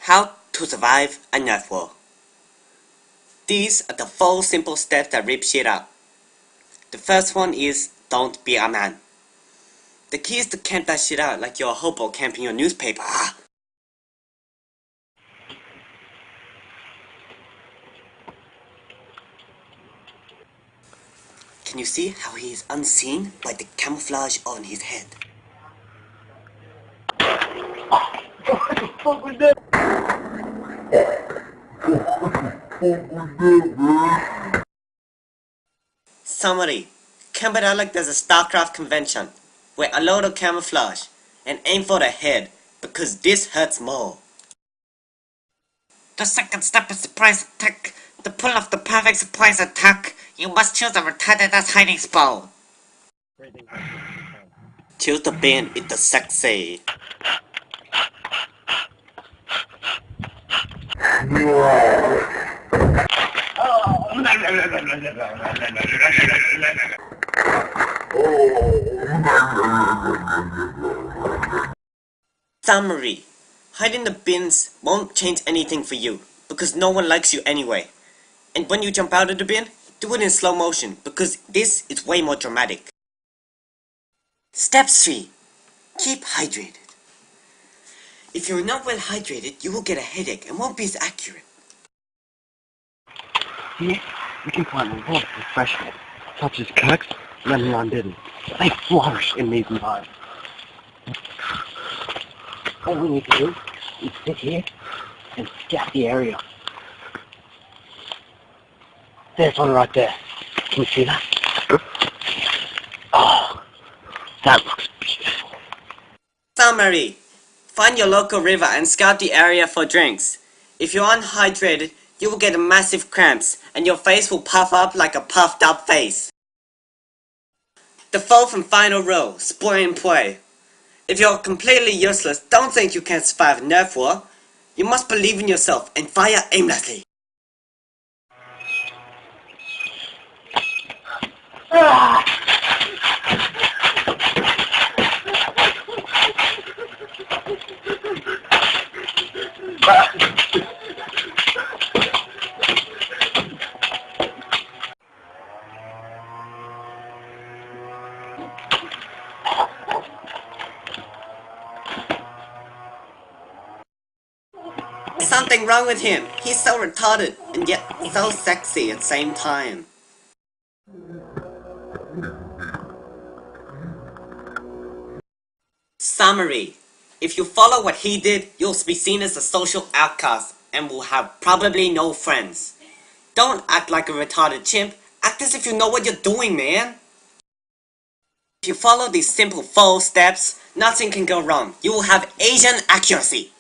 How to survive a Nerf War. These are the 4 simple steps that rip shit up. The first one is don't be a man. The key is to camp that shit out like you're a hobo camping your newspaper. Can you see how he is unseen by the camouflage on his head? What the fuck was that? Summary. Camp it out like there's a StarCraft convention. Wear a load of camouflage and aim for the head because this hurts more. The second step is surprise attack. To pull off the perfect surprise attack, you must choose a retarded ass hiding spot. Choose the bin in the sexy. Summary. Hiding the bins won't change anything for you because no one likes you anyway. And when you jump out of the bin, do it in slow motion because this is way more dramatic. Step 3. Keep hydrated. If you're not well hydrated, you will get a headache and won't be as accurate. See, we can find a lot of refreshment, such as Cokes, lemon didn't. They flourish in these environments. All we need to do is sit here and scout the area. There's one right there. Can you see that? Oh, that looks beautiful. Summary. Find your local river and scout the area for drinks. If you're unhydrated, you will get massive cramps and your face will puff up like a puffed up face. The 4th and final rule, spray and pray. If you're completely useless, don't think you can survive a Nerf War. You must believe in yourself and fire aimlessly. There's something wrong with him. He's so retarded and yet so sexy at the same time. Summary. If you follow what he did, you'll be seen as a social outcast and will have probably no friends. Don't act like a retarded chimp. Act as if you know what you're doing, man. If you follow these simple 4 steps, nothing can go wrong. You will have Asian accuracy.